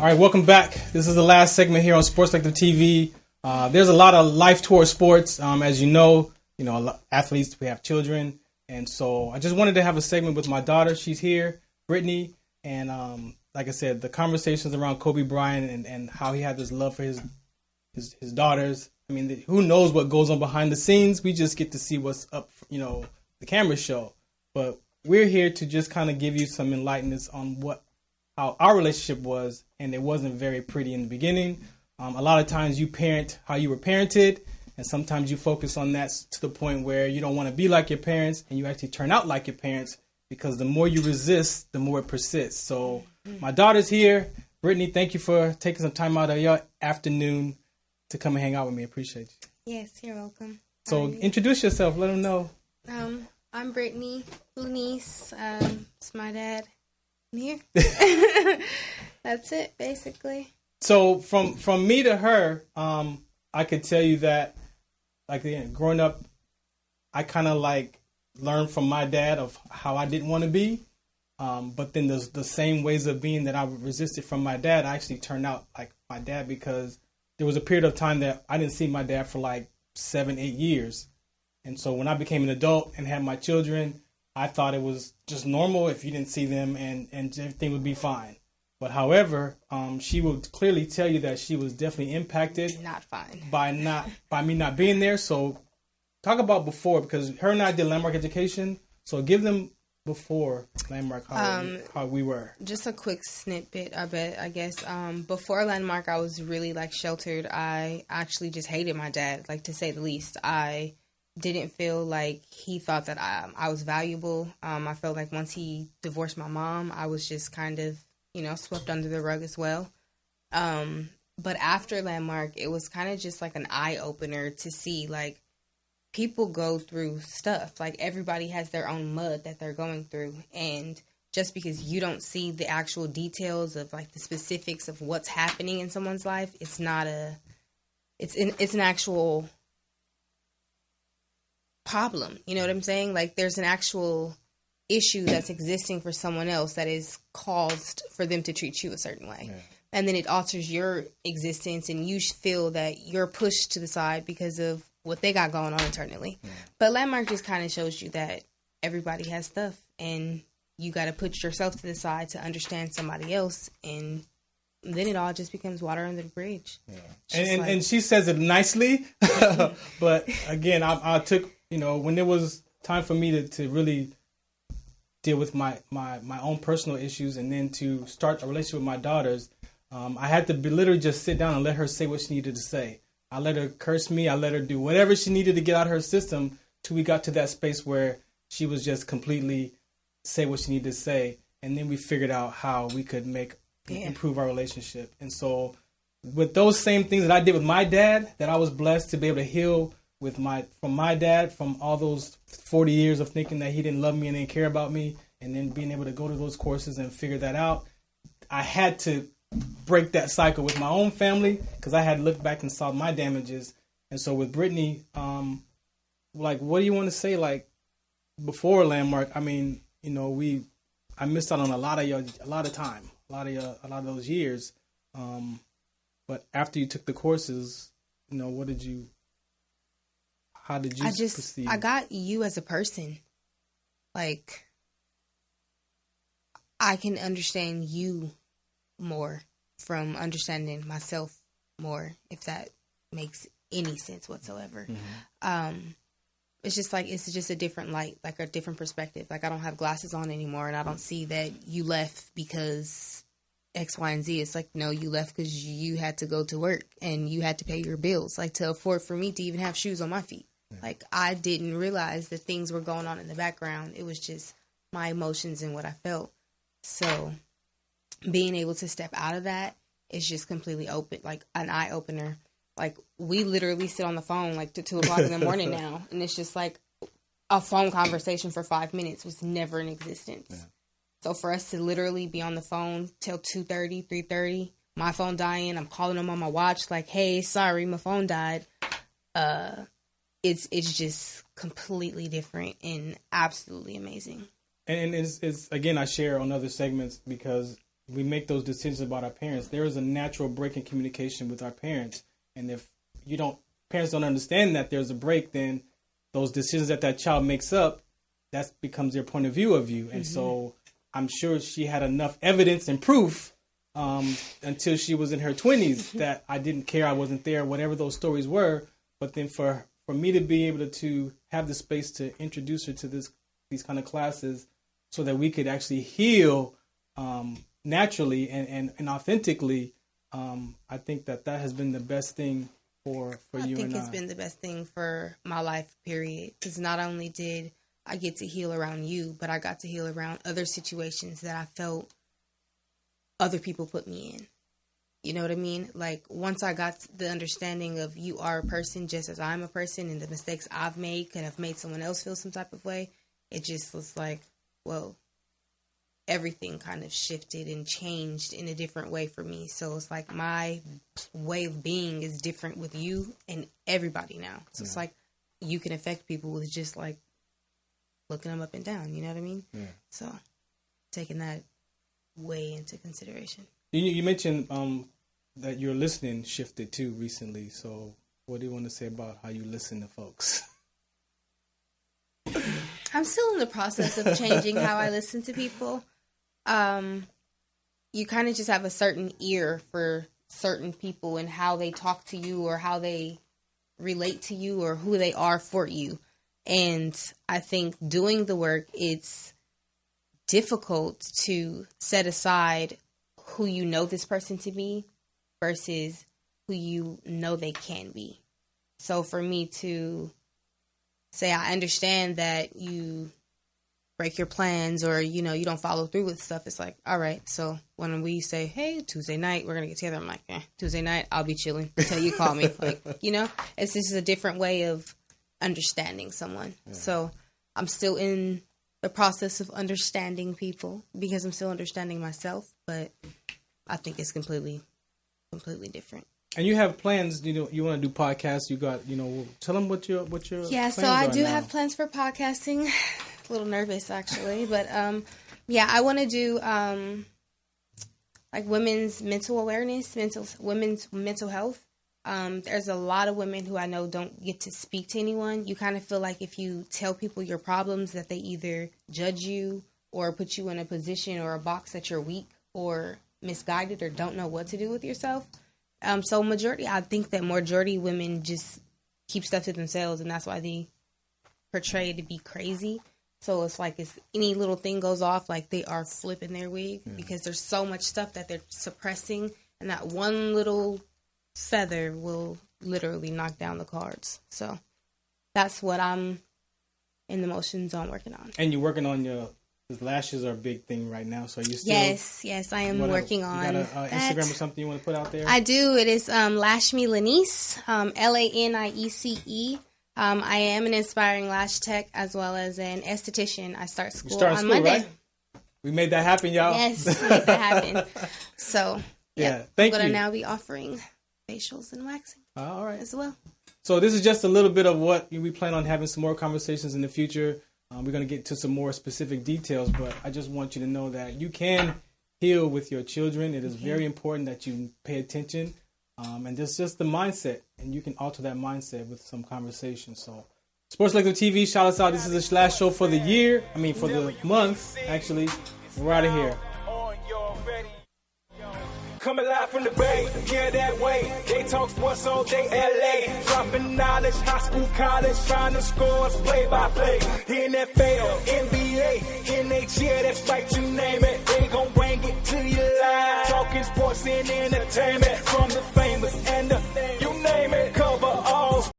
All right, welcome back. This is the last segment here on Sports Spectrum TV. There's a lot of life towards sports. As you know, athletes, we have children. And so I just wanted to have a segment with my daughter. She's here, Brittany. And like I said, the conversations around Kobe Bryant and how he had this love for his daughters. I mean, who knows what goes on behind the scenes? We just get to see what's up, the camera show. But we're here to just kind of give you some enlightenment on how our relationship was, and it wasn't very pretty in the beginning. A lot of times you parent how you were parented, and sometimes you focus on that to the point where you don't want to be like your parents, and you actually turn out like your parents, because the more you resist, the more it persists. So my daughter's here. Brittany, thank you for taking some time out of your afternoon to come and hang out with me. Appreciate you. Yes, you're welcome. So introduce yourself. Let them know. I'm Brittany, Lunice. It's my dad. I'm here. That's it, basically. So from me to her, I could tell you that, growing up, I kind of learned from my dad of how I didn't want to be. But then the same ways of being that I resisted from my dad, I actually turned out like my dad, because there was a period of time that I didn't see my dad for 7-8 years. And so when I became an adult and had my children, I thought it was just normal if you didn't see them and everything would be fine. But however, she will clearly tell you that she was definitely impacted. Not fine. By me not being there. So talk about before, because her and I did Landmark Education. So give them before Landmark how we were. Just a quick snippet, I guess. Before Landmark, I was really sheltered. I actually just hated my dad, to say the least. I didn't feel like he thought that I was valuable. I felt like once he divorced my mom, I was just kind of, swept under the rug as well. But after Landmark, it was kind of just an eye-opener to see, people go through stuff. Everybody has their own mud that they're going through. And just because you don't see the actual details of, the specifics of what's happening in someone's life, it's an actual problem. You know what I'm saying? There's an actual issue that's existing for someone else that is caused for them to treat you a certain way. Yeah. And then it alters your existence, and you feel that you're pushed to the side because of what they got going on internally. Yeah. But Landmark just kind of shows you that everybody has stuff, and you got to put yourself to the side to understand somebody else, and then it all just becomes water under the bridge. Yeah. And she says it nicely, but again, I took, when it was time for me to really deal with my own personal issues, and then to start a relationship with my daughters, I had to literally just sit down and let her say what she needed to say. I let her curse me. I let her do whatever she needed to get out of her system till we got to that space where she was just completely say what she needed to say. And then we figured out how we could improve our relationship. And so with those same things that I did with my dad, that I was blessed to be able to heal from my dad, from all those 40 years of thinking that he didn't love me and didn't care about me, and then being able to go to those courses and figure that out. I had to break that cycle with my own family, because I had looked back and saw my damages. And so with Brittany, what do you want to say? Before Landmark, I mean, I missed out on a lot of time, a lot of those years. But after you took the courses, how did you proceed? I got you as a person. I can understand you more from understanding myself more, if that makes any sense whatsoever. Mm-hmm. It's just it's just a different light, a different perspective. I don't have glasses on anymore, and I don't see that you left because X, Y, and Z. It's no, you left because you had to go to work and you had to pay your bills, to afford for me to even have shoes on my feet. Yeah. I didn't realize that things were going on in the background. It was just my emotions and what I felt. So being able to step out of that is just completely open, an eye opener. We literally sit on the phone to 2 o'clock in the morning now, and it's just a phone conversation for 5 minutes was never in existence. Yeah. So for us to literally be on the phone till 2:30, 3:30, my phone dying, I'm calling them on my watch hey, sorry, my phone died. It's just completely different and absolutely amazing. And it's again, I share on other segments because we make those decisions about our parents, there is a natural break in communication with our parents. And if parents don't understand that there's a break, then those decisions that child makes up, that becomes their point of view of you. And so I'm sure she had enough evidence and proof until she was in her 20s that I didn't care, I wasn't there, whatever those stories were. But then for me to be able to have the space to introduce her to these kind of classes so that we could actually heal naturally and authentically, I think that has been the best thing for you and I. I think it's been the best thing for my life, period. Because not only did I get to heal around you, but I got to heal around other situations that I felt other people put me in. You know what I mean? Like, once I got the understanding of you are a person just as I'm a person, and the mistakes I've made could have made someone else feel some type of way, it just was like, whoa, everything kind of shifted and changed in a different way for me. So it's like my way of being is different with you and everybody now. So it's like you can affect people with just like looking them up and down. You know what I mean? Yeah. So taking that way into consideration. You mentioned that your listening shifted too recently. So what do you want to say about how you listen to folks? I'm still in the process of changing how I listen to people. You kind of just have a certain ear for certain people and how they talk to you or how they relate to you or who they are for you. And I think doing the work, it's difficult to set aside who you know this person to be versus who you know they can be. So for me to say, I understand that you break your plans or, you know, you don't follow through with stuff. It's like, all right. So when we say, hey, Tuesday night, we're going to get together. I'm like, Tuesday night, I'll be chilling until you call me. Like, you know, it's just a different way of understanding someone. Yeah. So I'm still in the process of understanding people because I'm still understanding myself, but I think it's completely different. And you have plans, you know, you want to do podcasts, you got, you know, tell them what your yeah, so I do have plans for podcasting. A little nervous actually, but yeah, I want to do like women's mental awareness, women's mental health. There's a lot of women who I know don't get to speak to anyone. You kind of feel like if you tell people your problems that they either judge you or put you in a position or a box that you're weak or misguided or don't know what to do with yourself. So I think that majority women just keep stuff to themselves, and that's why they portray to be crazy. So it's like if any little thing goes off, like they are flipping their wig because there's so much stuff that they're suppressing, and that one little feather will literally knock down the cards. So that's what I'm in the motions on working on. And you're working on your lashes are a big thing right now. So you still yes I am working on. You got an Instagram or something you want to put out there? I do. It is Lash Me Laniece, LANIECE. I am an inspiring lash tech as well as an esthetician. I start school on Monday. Right? We made that happen, y'all. Yes, we made that happen. So yeah, thank you. I'm going to now be offering facials and waxing. All right, as well. So this is just a little bit of what we plan on having some more conversations in the future. We're going to get to some more specific details, but I just want you to know that you can heal with your children. It is very important that you pay attention. And it's just the mindset, and you can alter that mindset with some conversation. So, Sports Lecture TV, shout us out. This is the last show for the year. I mean, for the month, actually. We're out of here. Coming live from the Bay, yeah, that way. They talk sports all day, LA. Dropping knowledge, high school, college, trying to score, play by play. NFL, NBA, NHL, that's right, you name it. They gon' bring it to you live. Talking sports and entertainment from the famous and the, you name it. Cover